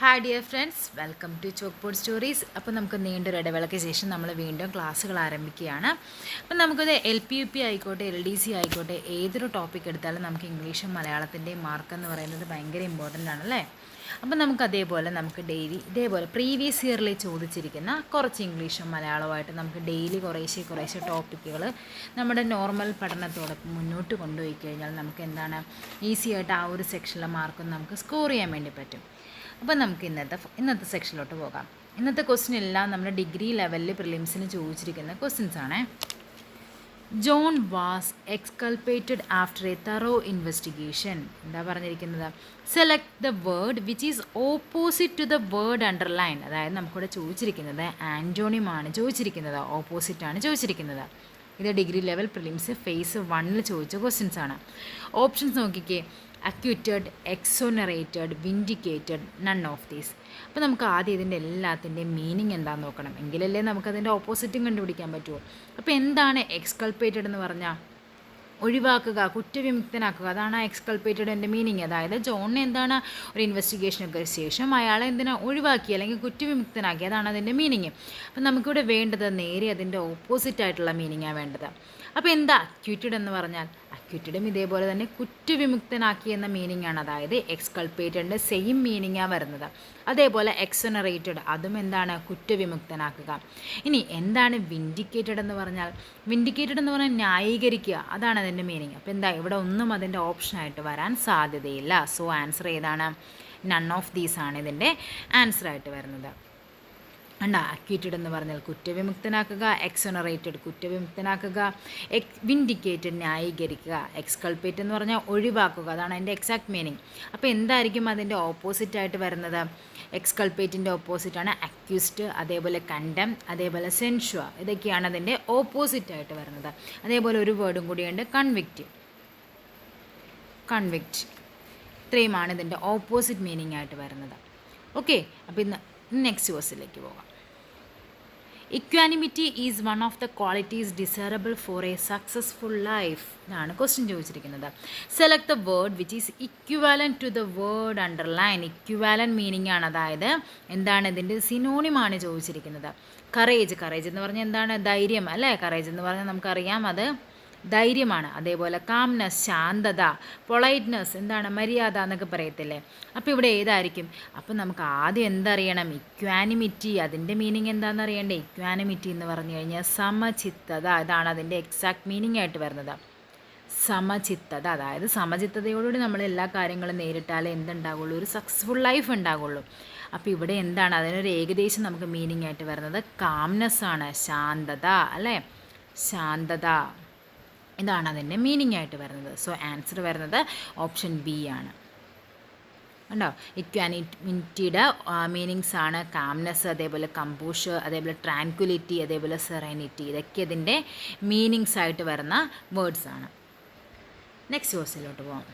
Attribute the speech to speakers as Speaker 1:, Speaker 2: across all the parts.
Speaker 1: Hi dear friends, welcome to chalk board stories. അപ്പോൾ നമുക്ക് നീണ്ടൊരു ഇടവേളയ്ക്ക് ശേഷം നമ്മൾ വീണ്ടും ക്ലാസ്സുകൾ ആരംഭിക്കുകയാണ്. അപ്പം നമുക്കത് LP-UP ആയിക്കോട്ടെ LDC ആയിക്കോട്ടെ ഏതൊരു ടോപ്പിക് എടുത്താലും നമുക്ക് ഇംഗ്ലീഷും മലയാളത്തിൻ്റെയും മാർക്ക് എന്ന് പറയുന്നത് ഭയങ്കര ഇമ്പോർട്ടൻ്റ് ആണല്ലേ. അപ്പം നമുക്ക് ഡെയിലി ഇതേപോലെ പ്രീവിയസ് ഇയറിൽ ചോദിച്ചിരിക്കുന്ന കുറച്ച് ഇംഗ്ലീഷും മലയാളവുമായിട്ട് നമുക്ക് ഡെയിലി കുറേശ്ശെ ടോപ്പിക്കുകൾ നമ്മുടെ നോർമൽ പഠനത്തോടൊപ്പം മുന്നോട്ട് കൊണ്ടുപോയി കഴിഞ്ഞാൽ നമുക്ക് ഈസി ആയിട്ട് ആ ഒരു സെക്ഷനിലെ മാർക്കും നമുക്ക് സ്കോർ ചെയ്യാൻ വേണ്ടി പറ്റും. അപ്പോൾ നമുക്ക് ഇന്നത്തെ സെക്ഷനിലോട്ട് പോകാം. ഇന്നത്തെ ക്വസ്റ്റ്യൻ എല്ലാം നമ്മുടെ ഡിഗ്രി ലെവലിൽ പ്രിലിംസിന് ചോദിച്ചിരിക്കുന്ന ക്വസ്റ്റ്യൻസ് ആണ്. John was exculpated after a thorough investigation. എന്താ പറഞ്ഞിരിക്കുന്നത്? Select the word which is opposite to the word underline. അതായത് നമുക്കിവിടെ ചോദിച്ചിരിക്കുന്നത് ആൻറ്റോണിമാണ് ചോദിച്ചിരിക്കുന്നത്, ഓപ്പോസിറ്റാണ് ചോദിച്ചിരിക്കുന്നത്. ഇത് ഡിഗ്രി ലെവൽ പ്രിലിംസ് ഫേസ് 1 ചോദിച്ച ക്വസ്റ്റ്യൻസ് ആണ്. ഓപ്ഷൻസ് നോക്കിക്കേ: അക്യൂറ്റഡ്, എക്സോണറേറ്റഡ്, വിൻഡിക്കേറ്റഡ്, നൺ ഓഫ് ദീസ്. അപ്പോൾ നമുക്ക് ആദ്യം ഇതിൻ്റെ എല്ലാത്തിൻ്റെയും മീനിങ് എന്താണെന്ന് നോക്കണം. എങ്കിലല്ലേ നമുക്കതിൻ്റെ ഓപ്പോസിറ്റും കണ്ടുപിടിക്കാൻ പറ്റുമോ. അപ്പോൾ എന്താണ് എക്സ്കൾപ്പേറ്റഡ് എന്ന് പറഞ്ഞാൽ? ഒഴിവാക്കുക, കുറ്റവിമുക്തനാക്കുക. അതാണ് ആ എക്സ്കൾപ്പേറ്റഡിൻ്റെ മീനിങ്. അതായത് ജോണിനെ ഒരു ഇൻവെസ്റ്റിഗേഷനൊക്കെ ശേഷം അയാളെ ഒഴിവാക്കി അല്ലെങ്കിൽ കുറ്റവിമുക്തനാക്കി. അതാണ് അതിൻ്റെ മീനിങ്. അപ്പം നമുക്കിവിടെ വേണ്ടത് നേരെ അതിൻ്റെ ഓപ്പോസിറ്റായിട്ടുള്ള മീനിങ്ങാണ് വേണ്ടത്. അപ്പോൾ എന്താ അക്യൂറ്റഡ് എന്ന് പറഞ്ഞാൽ? അക്യൂറ്റഡും ഇതേപോലെ തന്നെ കുറ്റവിമുക്തനാക്കി എന്ന മീനിങ് ആണ്. അതായത് എക്സ്കൾപ്പേറ്റഡിൻ്റെ സെയിം മീനിങ്ങാണ് വരുന്നത്. അതേപോലെ എക്സോണറേറ്റഡ്, അതും കുറ്റവിമുക്തനാക്കുക. ഇനി എന്താണ് വിൻഡിക്കേറ്റഡ് എന്ന് പറഞ്ഞാൽ? വിൻഡിക്കേറ്റഡ് എന്ന് പറഞ്ഞാൽ ന്യായീകരിക്കുക, അതാണ് അതിൻ്റെ മീനിങ്. അപ്പോൾ ഇവിടെ ഒന്നും അതിൻ്റെ ഓപ്ഷനായിട്ട് വരാൻ സാധ്യതയില്ല. സോ ആൻസർ ഏതാണ്? നൺ ഓഫ് ദീസ് ആണ് ഇതിൻ്റെ ആൻസറായിട്ട് വരുന്നത്. അക്യൂറ്റഡ് എന്ന് പറഞ്ഞാൽ കുറ്റവിമുക്തനാക്കുക, എക്സോണറേറ്റഡ് കുറ്റവിമുക്തനാക്കുക, വിൻഡിക്കേറ്റഡ് ന്യായീകരിക്കുക, എക്സ്കൾപ്പേറ്റ് എന്ന് പറഞ്ഞാൽ ഒഴിവാക്കുക, അതാണ് അതിൻ്റെ എക്സാക്ട് മീനിങ്. അപ്പോൾ എന്തായിരിക്കും അതിൻ്റെ ഓപ്പോസിറ്റായിട്ട് വരുന്നത്? എക്സ്കൾപ്പേറ്റിൻ്റെ ഓപ്പോസിറ്റാണ് അക്യൂസ്ഡ്, അതേപോലെ കണ്ടം, അതേപോലെ സെൻഷ്വ. ഇതൊക്കെയാണ് അതിൻ്റെ ഓപ്പോസിറ്റായിട്ട് വരുന്നത്. അതേപോലെ ഒരു വേർഡും കൂടിയുണ്ട്, കൺവിക്റ്റ്. ഇത്രയുമാണ് ഇതിൻ്റെ ഓപ്പോസിറ്റ് മീനിങ് ആയിട്ട് വരുന്നത്. ഓക്കെ, അപ്പോൾ ഇന്ന് നെക്സ്റ്റ് ക്വസ്റ്റിലേക്ക് പോകാം. Equanimity is one of the qualities desirable for a successful life എന്നാണ് ക്വസ്റ്റ്യൻ ചോദിച്ചിരിക്കുന്നത്. Select the word which is equivalent to the word underline. Equivalent meaning ആണ്, അതായത് ഇതിൻ്റെ സിനോണിമാണ് ചോദിച്ചിരിക്കുന്നത്. കറേജ് എന്ന് പറഞ്ഞാൽ ധൈര്യം അല്ലേ. കറേജ് എന്ന് പറഞ്ഞാൽ നമുക്കറിയാം അത് ധൈര്യമാണ്. അതേപോലെ കാംനെസ് ശാന്തത, പൊളൈറ്റ്നെസ് മര്യാദ എന്നൊക്കെ പറയത്തില്ലേ. അപ്പോൾ ഇവിടെ ഏതായിരിക്കും? അപ്പോൾ നമുക്ക് ആദ്യം എന്തറിയണം? ഇക്വാനിമിറ്റി. അതിൻ്റെ മീനിങ് എന്താണെന്ന് അറിയണ്ടേ? ഇക്വാനിമിറ്റി എന്ന് പറഞ്ഞു കഴിഞ്ഞാൽ സമചിത്തത. ഇതാണ് അതിൻ്റെ എക്സാക്ട് മീനിങ് ആയിട്ട് വരുന്നത്. സമചിത്തത, അതായത് സമചിത്തതയോടുകൂടി നമ്മൾ എല്ലാ കാര്യങ്ങളും നേരിട്ടാലേ എന്തുണ്ടാകുള്ളൂ? ഒരു സക്സസ്ഫുൾ ലൈഫ് ഉണ്ടാകുള്ളൂ. അപ്പോൾ ഇവിടെ അതിനൊരു ഏകദേശം നമുക്ക് മീനിങ് ആയിട്ട് വരുന്നത് കാംനെസ് ആണ്, ശാന്തത അല്ലേ, ശാന്തത. ഇതാണ് അതിൻ്റെ മീനിങ് ആയിട്ട് വരുന്നത്. സോ ആൻസർ വരുന്നത് ഓപ്ഷൻ ബി ആണ്. ഉണ്ടോ? ഇക്വാനിറ്റിയുടെ മീനിങ്സ് ആണ് കാംനെസ്, അതേപോലെ കമ്പോഷർ, അതേപോലെ ട്രാൻക്വിലിറ്റി, അതേപോലെ സെറനിറ്റി. ഇതൊക്കെ ഇതിൻ്റെ മീനിങ്സ് ആയിട്ട് വരുന്ന വേർഡ്സ് ആണ്. നെക്സ്റ്റ് വേഴ്സിലോട്ട് പോകാം.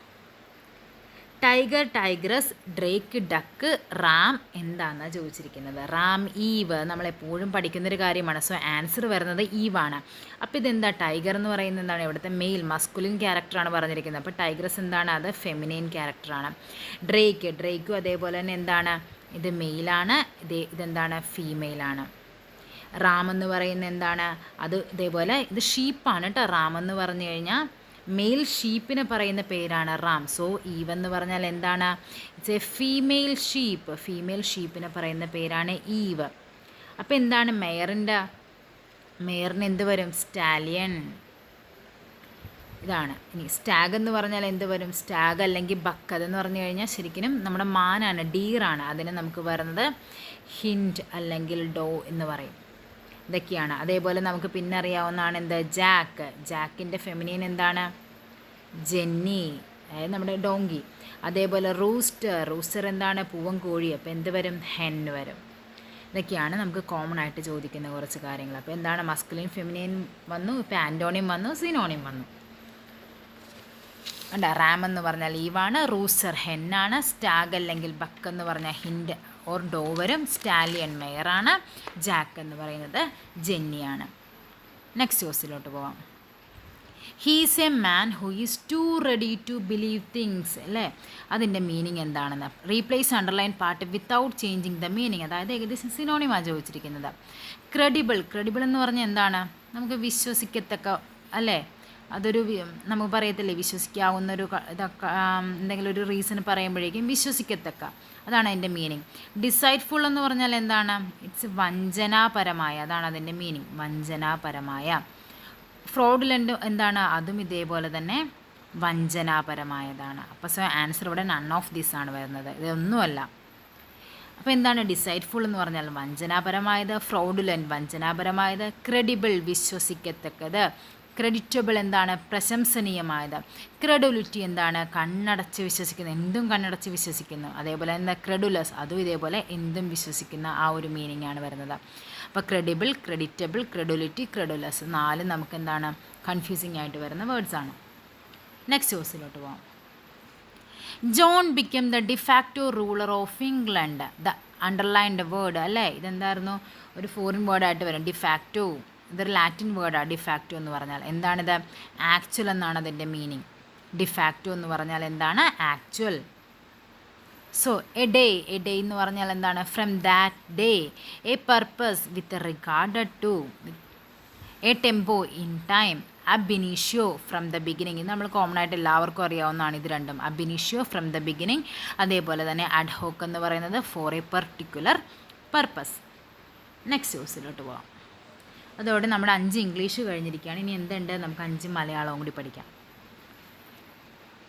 Speaker 1: Tiger, tigress, Drake, duck, Ram എന്താണെന്നാണ് ചോദിച്ചിരിക്കുന്നത്? റാം, ഈവ്. നമ്മളെപ്പോഴും പഠിക്കുന്നൊരു കാര്യമാണ്. സോ ആൻസർ വരുന്നത് ഈവാണ്. അപ്പോൾ ഇതെന്താ? ടൈഗർ എന്ന് പറയുന്നത് ഇവിടുത്തെ മെയിൽ മസ്കുലിൻ ക്യാരക്ടറാണ് പറഞ്ഞിരിക്കുന്നത്. അപ്പോൾ ടൈഗ്രസ് അത് ഫെമിനൈൻ ക്യാരക്ടറാണ്. ഡ്രേക്കും അതേപോലെ തന്നെ ഇത് മെയിലാണ്, ഇതെന്താണ്? ഫീമെയിലാണ്. റാം എന്ന് പറയുന്നത് അത് ഇതേപോലെ ഇത് ഷീപ്പാണ് കേട്ടോ. റാം എന്ന് പറഞ്ഞു കഴിഞ്ഞാൽ മെയിൽ ഷീപ്പിനെ പറയുന്ന പേരാണ് റാം. സോ ഈവ് എന്ന് പറഞ്ഞാൽ it's a female sheep. Female ഷീപ്പിനെ പറയുന്ന പേരാണ് ഈവ്. അപ്പോൾ മെയറിന് എന്ത് വരും? സ്റ്റാലിയൻ. ഇതാണ്. ഇനി സ്റ്റാഗ് എന്ന് പറഞ്ഞാൽ എന്ത് വരും? സ്റ്റാഗ് അല്ലെങ്കിൽ ബക്ക്. അതെന്ന് പറഞ്ഞു കഴിഞ്ഞാൽ ശരിക്കും നമ്മുടെ മാനാണ്, ഡീറാണ്. അതിന് നമുക്ക് വരുന്നത് ഹിൻഡ് അല്ലെങ്കിൽ ഡോ എന്ന് പറയും. ഇതൊക്കെയാണ്. അതേപോലെ നമുക്ക് പിന്നെ അറിയാവുന്നതാണ് ജാക്കിൻ്റെ ഫെമിനിൻ ജെന്നി, അതായത് നമ്മുടെ ഡോങ്കി. അതേപോലെ റൂസ്റ്റർ പൂവൻ കോഴി. അപ്പോൾ എന്ത് വരും? ഹെൻ വരും. ഇതൊക്കെയാണ് നമുക്ക് കോമൺ ആയിട്ട് ചോദിക്കുന്ന കുറച്ച് കാര്യങ്ങൾ. അപ്പോൾ മസ്കുലിൻ, ഫെമിനിൻ വന്നു, ഇപ്പോൾ ആൻറ്റോണിയം വന്നു, സിനോണിയം വന്നു. റാം എന്ന് പറഞ്ഞാൽ ഈവാണ്, റൂസ്റ്റർ ഹെന്നാണ്, സ്റ്റാഗ് അല്ലെങ്കിൽ ബക്ക് എന്ന് പറഞ്ഞാൽ ഹിൻഡ് ഓർ ഡോ വരും, സ്റ്റാലിയൻ മെയറാണ്, ജാക്ക് എന്ന് പറയുന്നത് ജെന്നിയാണ്. നെക്സ്റ്റ് ക്വസ്റ്റിലോട്ട് പോവാം. He's a man who is too ready to believe things അല്ലേ, അതിൻ്റെ മീനിങ് എന്താണെന്ന്. Replace underline part without changing the meaning, അതായത് ഏകദേശം സിനോണിമാണ് ചോദിച്ചിരിക്കുന്നത്. ക്രെഡിബിൾ, ക്രെഡിബിൾ എന്ന് പറഞ്ഞാൽ എന്താണ്, നമുക്ക് വിശ്വസിക്കത്തക്ക അല്ലേ, അതൊരു നമുക്ക് പറയത്തില്ലേ വിശ്വസിക്കാവുന്നൊരു ഇതൊക്കെ എന്തെങ്കിലും ഒരു റീസൺ പറയുമ്പോഴേക്കും വിശ്വസിക്കത്തക്ക, അതാണ് അതിൻ്റെ മീനിങ്. ഡിസൈറ്റ്ഫുൾ എന്ന് പറഞ്ഞാൽ എന്താണ്, ഇറ്റ്സ് വഞ്ചനാപരമായ, അതാണ് അതിൻ്റെ മീനിങ്, വഞ്ചനാപരമായ. ഫ്രോഡുലൻ്റ് എന്താണ്, അതും ഇതേപോലെ തന്നെ വഞ്ചനാപരമായതാണ്. അപ്പോൾ സോ ആൻസർ ഇവിടെ നൺ ഓഫ് ദിസ് ആണ് വരുന്നത്, ഇതൊന്നുമല്ല. അപ്പോൾ എന്താണ് ഡിസൈറ്റ്ഫുൾ എന്ന് പറഞ്ഞാൽ വഞ്ചനാപരമായത്, ഫ്രോഡുലൻ്റ് വഞ്ചനാപരമായത്, ക്രെഡിബിൾ വിശ്വസിക്കത്തക്കത്, ക്രെഡിറ്റബിൾ എന്താണ് പ്രശംസനീയമായത്, ക്രെഡുലിറ്റി എന്താണ് കണ്ണടച്ച് വിശ്വസിക്കുന്നു, എന്തും കണ്ണടച്ച് വിശ്വസിക്കുന്നു, അതേപോലെ എന്താ ക്രെഡുലസ്, അതും ഇതേപോലെ എന്തും വിശ്വസിക്കുന്ന ആ ഒരു മീനിങ് ആണ് വരുന്നത്. അപ്പോൾ ക്രെഡിബിൾ, ക്രെഡിറ്റബിൾ, ക്രെഡുലിറ്റി, ക്രെഡുലസ്, നാലും നമുക്ക് എന്താണ് കൺഫ്യൂസിങ് ആയിട്ട് വരുന്ന വേർഡ്സാണ്. നെക്സ്റ്റ് വേഴ്സിലോട്ട് പോകാം. John become the de facto ruler of England. The underlined word അല്ലേ, ഇതെന്തായിരുന്നു, ഒരു ഫോറിൻ വേർഡായിട്ട് വരും ഡിഫാക്റ്റോ. ഇതൊരു ലാറ്റിൻ വേർഡാണ് ഡിഫാക്റ്റോ എന്ന് പറഞ്ഞാൽ. എന്താണിത്, ആക്ച്വൽ എന്നാണ് അതിൻ്റെ മീനിങ്. ഡിഫാക്റ്റോ എന്ന് പറഞ്ഞാൽ എന്താണ്, ആക്ച്വൽ. സോ എ ഡേ എന്ന് പറഞ്ഞാൽ എന്താണ്, from that day. A purpose with regarded to. A tempo in time. Ab initio from the beginning, ഇത് നമ്മൾ കോമൺ ആയിട്ട് എല്ലാവർക്കും അറിയാവുന്നതാണ് ഇത് രണ്ടും. അബ് ഇനീഷ്യോ ഫ്രം ദ ബിഗിനിങ്, അതേപോലെ തന്നെ അഡ് ഹോക്ക് എന്ന് പറയുന്നത് for a particular purpose. Next ന്യൂസിലോട്ട് പോകാം. അതോടെ നമ്മുടെ 5 ഇംഗ്ലീഷ് കഴിഞ്ഞിരിക്കുകയാണ്. ഇനി എന്തുണ്ട്, നമുക്ക് 5 മലയാളവും കൂടി പഠിക്കാം.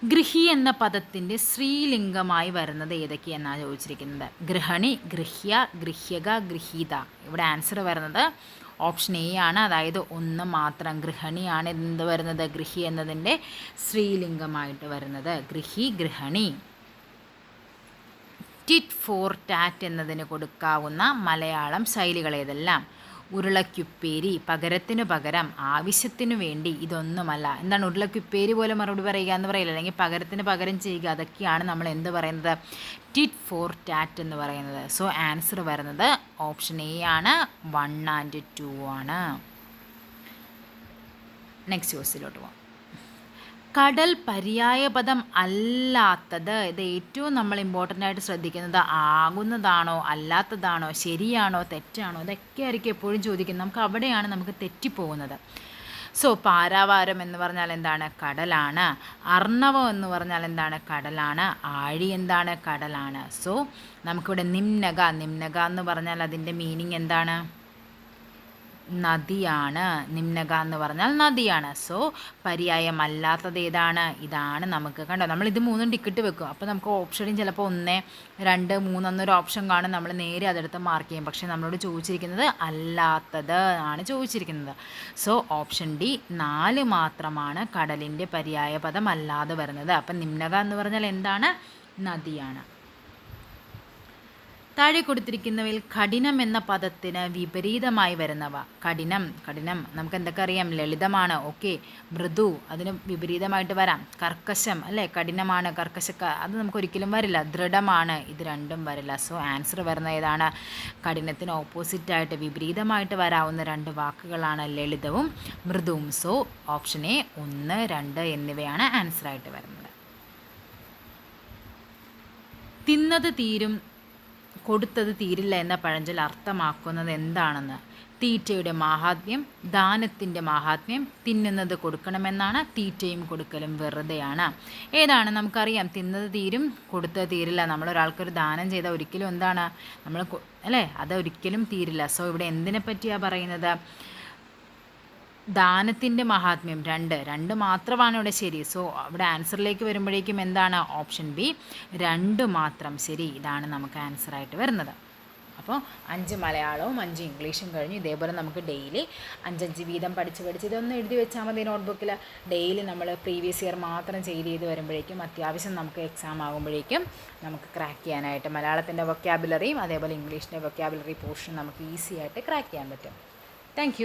Speaker 1: ഗൃഹി എന്ന പദത്തിൻ്റെ സ്ത്രീലിംഗമായി വരുന്നത് ഏതൊക്കെയെന്നാണ് ചോദിച്ചിരിക്കുന്നത്. ഗൃഹണി, ഗൃഹ്യ, ഗൃഹ്യക, ഗൃഹീത. ഇവിടെ ആൻസർ വരുന്നത് ഓപ്ഷൻ എ ആണ്, അതായത് 1 മാത്രം. ഗൃഹണിയാണ് എന്ത് വരുന്നത്, ഗൃഹി എന്നതിൻ്റെ സ്ത്രീലിംഗമായിട്ട് വരുന്നത്. ഗൃഹി, ഗൃഹണി. ടിറ്റ് ഫോർ ടാറ്റ് എന്നതിന് കൊടുക്കാവുന്ന മലയാളം ശൈലികൾ ഏതെല്ലാം. ഉരുളക്കുപ്പേരി, പകരത്തിനു പകരം, ആവശ്യത്തിനു വേണ്ടി, ഇതൊന്നുമല്ല. എന്താണ് ഉരുളക്കുപ്പേരി പോലെ മറുപടി പറയുക എന്ന് പറയില്ല, അല്ലെങ്കിൽ പകരത്തിന് പകരം ചെയ്യുക, അതൊക്കെയാണ് നമ്മൾ എന്ത് പറയുന്നത്, ടിറ്റ് ഫോർ ടാറ്റ് എന്ന് പറയുന്നത്. സോ ആൻസർ വരുന്നത് ഓപ്ഷൻ എ ആണ്, 1 and 2 ആണ്. നെക്സ്റ്റ് ക്വസ്റ്റ്യനിലോട്ട് പോകാം. കടൽ പര്യായപദം അല്ലാത്തത്, ഇത് ഏറ്റവും നമ്മൾ ഇമ്പോർട്ടൻ്റ് ആയിട്ട് ശ്രദ്ധിക്കുന്നത്, ആകുന്നതാണോ അല്ലാത്തതാണോ ശരിയാണോ തെറ്റാണോ, ഇതൊക്കെ ആയിരിക്കും എപ്പോഴും ചോദിക്കുന്നത്. നമുക്ക് അവിടെയാണ് നമുക്ക് തെറ്റിപ്പോകുന്നത്. സോ പാരാവാരം എന്ന് പറഞ്ഞാൽ എന്താണ്, കടലാണ്. അർണവം എന്ന് പറഞ്ഞാൽ എന്താണ്, കടലാണ്. ആഴി എന്താണ്, കടലാണ്. സോ നമുക്കിവിടെ നിമ്നക എന്ന് പറഞ്ഞാൽ അതിൻ്റെ മീനിങ് എന്താണ്, നദിയാണ്. നിമ്നക എന്ന് പറഞ്ഞാൽ നദിയാണ്. സോ പര്യായമല്ലാത്തത് ഏതാണ്, ഇതാണ്. നമുക്ക് കണ്ടോ, നമ്മൾ ഇത് 3 ടിക്കറ്റ് വെക്കും. അപ്പോൾ നമുക്ക് ഓപ്ഷനും ചിലപ്പോൾ 1, 2, 3 എന്നൊരു ഓപ്ഷൻ കാണും. നമ്മൾ നേരെ അതെടുത്ത് മാർക്ക് ചെയ്യും. പക്ഷേ നമ്മളോട് ചോദിച്ചിരിക്കുന്നത് അല്ലാത്തത് ആണ് ചോദിച്ചിരിക്കുന്നത്. സോ ഓപ്ഷൻ ഡി 4 മാത്രമാണ് കടലിൻ്റെ പര്യായപദം അല്ലാതെ വരുന്നത്. അപ്പം നിമ്നക എന്ന് പറഞ്ഞാൽ എന്താണ്, നദിയാണ്. താഴെ കൊടുത്തിരിക്കുന്നവയിൽ കഠിനം എന്ന പദത്തിന് വിപരീതമായി വരുന്നവ. കഠിനം നമുക്ക് എന്തൊക്കെ അറിയാം, ലളിതമാണ്. ഓക്കെ. മൃദു, അതിന് വിപരീതമായിട്ട് വരാം. കർക്കശം അല്ലേ, കഠിനമാണ്, കർക്കശക്ക, അത് നമുക്ക് ഒരിക്കലും വരില്ല. ദൃഢമാണ്, ഇത് രണ്ടും വരില്ല. സോ ആൻസർ വരുന്ന ഏതാണ്, കഠിനത്തിന് ഓപ്പോസിറ്റായിട്ട് വിപരീതമായിട്ട് വരാവുന്ന 2 വാക്കുകളാണ് ലളിതവും മൃദുവും. സോ ഓപ്ഷൻ എ 1, 2 എന്നിവയാണ് ആൻസറായിട്ട് വരുന്നത്. തിന്നത് തീരും കൊടുത്തത് തീരില്ല എന്ന പഴഞ്ചൊല്ല് അർത്ഥമാക്കുന്നത് എന്താണെന്ന്. തീറ്റയുടെ മാഹാത്മ്യം, ദാനത്തിൻ്റെ മാഹാത്മ്യം. തിന്നുന്നത് കൊടുക്കണമെന്നാണ്, തീറ്റയും കൊടുക്കലും വെറുതെയാണ്. ഏതാണ്, നമുക്കറിയാം തിന്നത് തീരും കൊടുത്തത് തീരില്ല. നമ്മളൊരാൾക്കൊരു ദാനം ചെയ്താൽ ഒരിക്കലും എന്താണ് നമ്മൾ അല്ലേ, അതൊരിക്കലും തീരില്ല. സോ ഇവിടെ എന്തിനെ പറ്റിയാണ് പറയുന്നത്, ദാനത്തിൻ്റെ മഹാത്മ്യം. 2 മാത്രമാണ് ഇവിടെ ശരി. സോ ഇവിടെ ആൻസറിലേക്ക് വരുമ്പോഴേക്കും എന്താണ്, ഓപ്ഷൻ ബി 2 മാത്രം ശരി. ഇതാണ് നമുക്ക് ആൻസറായിട്ട് വരുന്നത്. അപ്പോൾ 5 മലയാളവും 5 ഇംഗ്ലീഷും കഴിഞ്ഞു. ഇതേപോലെ നമുക്ക് ഡെയിലി 5 വീതം പഠിച്ച് ഇതൊന്ന് എഴുതി വെച്ചാൽ മതി നോട്ട്ബുക്കിൽ. ഡെയിലി നമ്മൾ പ്രീവിയസ് ഇയർ മാത്രം ചെയ്ത് വരുമ്പോഴേക്കും അത്യാവശ്യം നമുക്ക് എക്സാം ആകുമ്പോഴേക്കും നമുക്ക് ക്രാക്ക് ചെയ്യാനായിട്ട് മലയാളത്തിൻ്റെ വൊക്കാബുലറിയും അതേപോലെ ഇംഗ്ലീഷിൻ്റെ വൊക്കാബുലറി പോർഷൻ നമുക്ക് ഈസി ആയിട്ട് ക്രാക്ക് ചെയ്യാൻ പറ്റും. താങ്ക്